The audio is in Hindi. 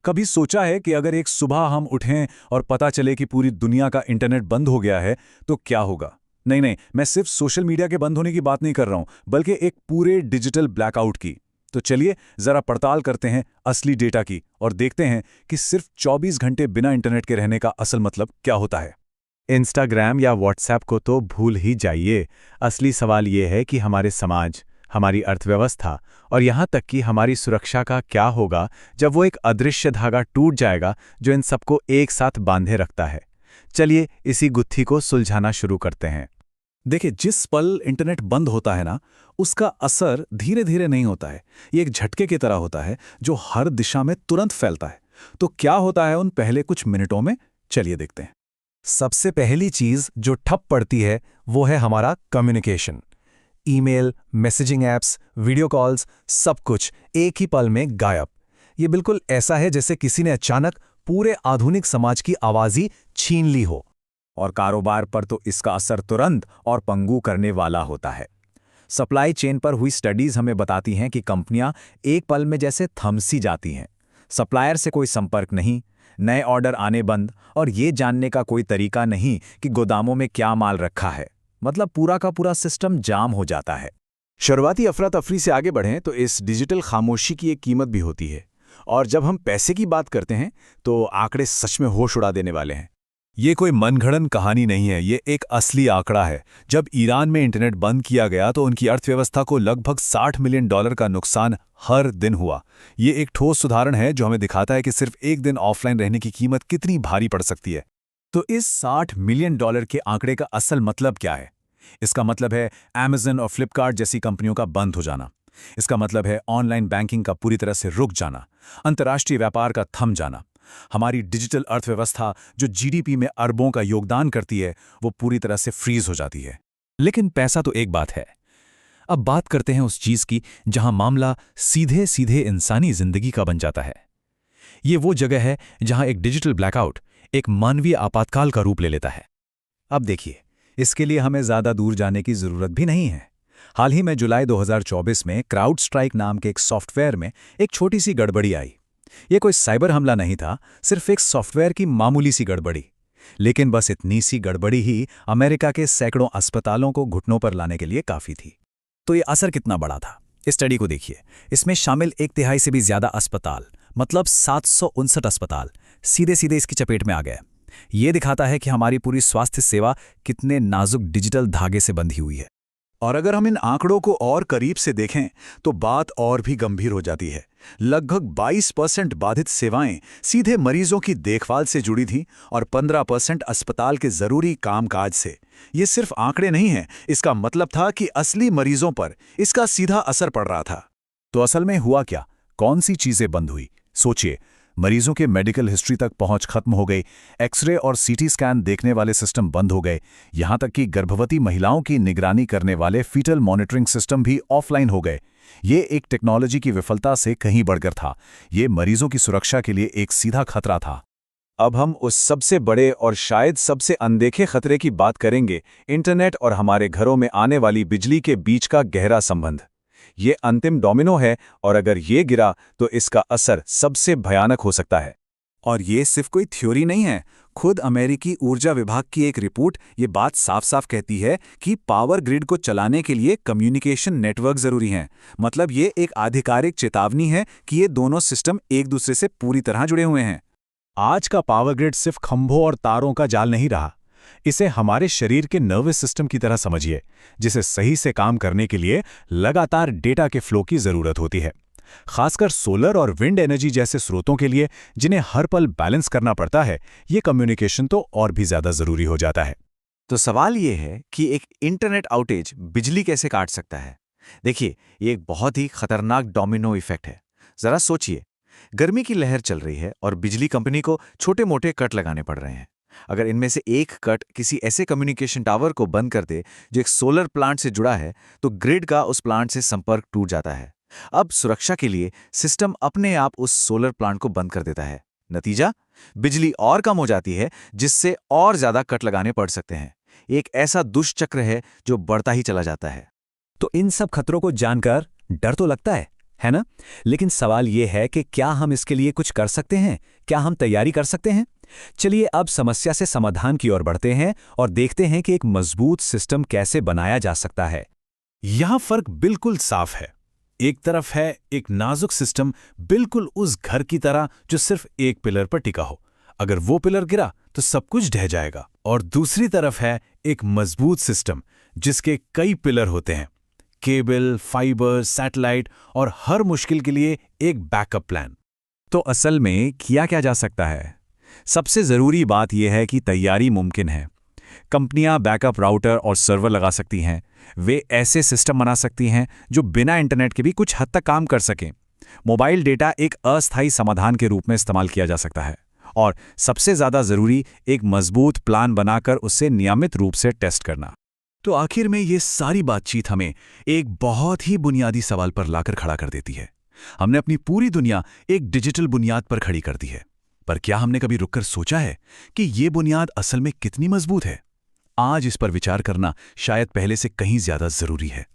कभी सोचा है कि अगर एक सुबह हम उठें और पता चले कि पूरी दुनिया का इंटरनेट बंद हो गया है तो क्या होगा? नहीं नहीं, मैं सिर्फ सोशल मीडिया के बंद होने की बात नहीं कर रहा हूं, बल्कि एक पूरे डिजिटल ब्लैकआउट की। तो चलिए जरा पड़ताल करते हैं असली डेटा की और देखते हैं कि सिर्फ 24 घंटे बिना इंटरनेट के रहने का असल मतलब क्या होता है। इंस्टाग्राम या व्हाट्सएप को तो भूल ही जाइए। असली सवाल ये है कि हमारे समाज, हमारी अर्थव्यवस्था और यहाँ तक कि हमारी सुरक्षा का क्या होगा जब वो एक अदृश्य धागा टूट जाएगा जो इन सबको एक साथ बांधे रखता है। चलिए इसी गुत्थी को सुलझाना शुरू करते हैं। देखिए, जिस पल इंटरनेट बंद होता है ना, उसका असर धीरे धीरे नहीं होता है। ये एक झटके की तरह होता है जो हर दिशा में तुरंत फैलता है। तो क्या होता है उन पहले कुछ मिनटों में? चलिए देखते हैं। सबसे पहली चीज जो ठप पड़ती है वो है हमारा communication. Email, messaging apps, video calls, सब कुछ एक ही पल में गायब। ये बिल्कुल ऐसा है जैसे किसी ने अचानक पूरे आधुनिक समाज की आवाज ही छीन ली हो। और कारोबार पर तो इसका असर तुरंत और पंगु करने वाला होता है। सप्लाई चेन पर हुई स्टडीज हमें बताती हैं कि कंपनियां एक पल में जैसे थमसी जाती हैं। सप्लायर से कोई संपर्क नहीं, नए ऑर्डर आने बंद, और ये जानने का कोई तरीका नहीं कि गोदामों में क्या माल रखा है। मतलब पूरा का पूरा सिस्टम जाम हो जाता है। शुरुआती अफरा तफरी से आगे बढ़ें तो इस डिजिटल खामोशी की एक कीमत भी होती है। और जब हम पैसे की बात करते हैं तो आंकड़े सच में होश उड़ा देने वाले हैं। ये कोई मनगढ़ंत कहानी नहीं है, ये एक असली आंकड़ा है। जब ईरान में इंटरनेट बंद किया गया तो उनकी अर्थव्यवस्था को लगभग $60 मिलियन का नुकसान हर दिन हुआ। ये एक ठोस उदाहरण है जो हमें दिखाता है कि सिर्फ एक दिन ऑफलाइन रहने की कीमत कितनी भारी पड़ सकती है। तो इस $60 मिलियन के आंकड़े का असल मतलब क्या है? इसका मतलब है Amazon और फ्लिपकार्ट जैसी कंपनियों का बंद हो जाना। इसका मतलब है ऑनलाइन बैंकिंग का पूरी तरह से रुक जाना, अंतर्राष्ट्रीय व्यापार का थम जाना। हमारी डिजिटल अर्थव्यवस्था जो जीडीपी में अरबों का योगदान करती है, वो पूरी तरह से फ्रीज हो जाती है। लेकिन पैसा तो एक बात है। अब बात करते हैं उस चीज की जहां मामला सीधे सीधे इंसानी जिंदगी का बन जाता है। ये वो जगह है जहां एक डिजिटल ब्लैकआउट एक मानवीय आपातकाल का रूप ले लेता है। अब देखिए, इसके लिए हमें ज़्यादा दूर जाने की ज़रूरत भी नहीं है। हाल ही में जुलाई 2024 में क्राउड स्ट्राइक नाम के एक सॉफ्टवेयर में एक छोटी सी गड़बड़ी आई। ये कोई साइबर हमला नहीं था, सिर्फ एक सॉफ्टवेयर की मामूली सी गड़बड़ी। लेकिन बस इतनी सी गड़बड़ी ही अमेरिका के सैकड़ों अस्पतालों को घुटनों पर लाने के लिए काफ़ी थी। तो ये असर कितना बड़ा था, इस स्टडी को देखिए। इसमें शामिल 1/3 से भी ज़्यादा अस्पताल, मतलब 759 अस्पताल, सीधे सीधे इसकी चपेट में आ गए। ये दिखाता है कि हमारी पूरी स्वास्थ्य सेवा कितने नाजुक डिजिटल धागे से बंधी हुई है। और अगर हम इन आंकड़ों को और करीब से देखें तो बात और भी गंभीर हो जाती है। लगभग 22% बाधित सेवाएं सीधे मरीजों की देखभाल से जुड़ी थीं और 15% अस्पताल के जरूरी कामकाज से। ये सिर्फ आंकड़े नहीं हैं, इसका मतलब था कि असली मरीजों पर इसका सीधा असर पड़ रहा था। तो असल में हुआ क्या? कौन सी चीजें बंद हुई? सोचिए, मरीजों के मेडिकल हिस्ट्री तक पहुंच खत्म हो गई, एक्सरे और सीटी स्कैन देखने वाले सिस्टम बंद हो गए, यहां तक कि गर्भवती महिलाओं की निगरानी करने वाले फीटल मॉनिटरिंग सिस्टम भी ऑफलाइन हो गए। ये एक टेक्नोलॉजी की विफलता से कहीं बढ़कर था। ये मरीजों की सुरक्षा के लिए एक सीधा खतरा था। अब हम उस सबसे बड़े और शायद सबसे अनदेखे खतरे की बात करेंगे, इंटरनेट और हमारे घरों में आने वाली बिजली के बीच का गहरा संबंध। ये अंतिम डोमिनो है और अगर ये गिरा तो इसका असर सबसे भयानक हो सकता है। और ये सिर्फ कोई थ्योरी नहीं है। खुद अमेरिकी ऊर्जा विभाग की एक रिपोर्ट ये बात साफ साफ कहती है कि पावर ग्रिड को चलाने के लिए कम्युनिकेशन नेटवर्क जरूरी हैं। मतलब ये एक आधिकारिक चेतावनी है कि ये दोनों सिस्टम एक दूसरे से पूरी तरह जुड़े हुए हैं। आज का पावर ग्रिड सिर्फ खंभों और तारों का जाल नहीं रहा। इसे हमारे शरीर के नर्वस सिस्टम की तरह समझिए, जिसे सही से काम करने के लिए लगातार डेटा के फ्लो की जरूरत होती है। खासकर सोलर और विंड एनर्जी जैसे स्रोतों के लिए, जिन्हें हर पल बैलेंस करना पड़ता है, ये कम्युनिकेशन तो और भी ज्यादा जरूरी हो जाता है। तो सवाल ये है कि एक इंटरनेट आउटेज बिजली कैसे काट सकता है। देखिए, ये एक बहुत ही खतरनाक डोमिनो इफेक्ट है। जरा सोचिए, गर्मी की लहर चल रही है और बिजली कंपनी को छोटे मोटे कट लगाने पड़ रहे हैं। अगर इनमें से एक कट किसी ऐसे कम्युनिकेशन टावर को बंद कर दे जो एक सोलर प्लांट से जुड़ा है, तो ग्रिड का उस प्लांट से संपर्क टूट जाता है। अब सुरक्षा के लिए सिस्टम अपने आप उस सोलर प्लांट को बंद कर देता है। नतीजा, बिजली और कम हो जाती है, जिससे और ज्यादा कट लगाने पड़ सकते हैं। एक ऐसा दुष्चक्र है जो बढ़ता ही चला जाता है। तो इन सब खतरों को जानकर डर तो लगता है, है ना? लेकिन सवाल ये है कि क्या हम इसके लिए कुछ कर सकते हैं? क्या हम तैयारी कर सकते हैं? चलिए अब समस्या से समाधान की ओर बढ़ते हैं और देखते हैं कि एक मजबूत सिस्टम कैसे बनाया जा सकता है। यहां फर्क बिल्कुल साफ है। एक तरफ है एक नाजुक सिस्टम, बिल्कुल उस घर की तरह जो सिर्फ एक पिलर पर टिका हो। अगर वो पिलर गिरा तो सब कुछ ढह जाएगा। और दूसरी तरफ है एक मजबूत सिस्टम जिसके कई पिलर होते हैं, केबल, फाइबर, सैटेलाइट और हर मुश्किल के लिए एक बैकअप प्लान। तो असल में किया क्या जा सकता है? सबसे ज़रूरी बात यह है कि तैयारी मुमकिन है। कंपनियां बैकअप राउटर और सर्वर लगा सकती हैं। वे ऐसे सिस्टम बना सकती हैं जो बिना इंटरनेट के भी कुछ हद तक काम कर सकें। मोबाइल डेटा एक अस्थायी समाधान के रूप में इस्तेमाल किया जा सकता है। और सबसे ज़्यादा ज़रूरी, एक मजबूत प्लान बनाकर उसे नियमित रूप से टेस्ट करना। तो आखिर में ये सारी बातचीत हमें एक बहुत ही बुनियादी सवाल पर लाकर खड़ा कर देती है। हमने अपनी पूरी दुनिया एक डिजिटल बुनियाद पर खड़ी कर दी है, पर क्या हमने कभी रुककर सोचा है कि ये बुनियाद असल में कितनी मजबूत है? आज इस पर विचार करना शायद पहले से कहीं ज्यादा जरूरी है।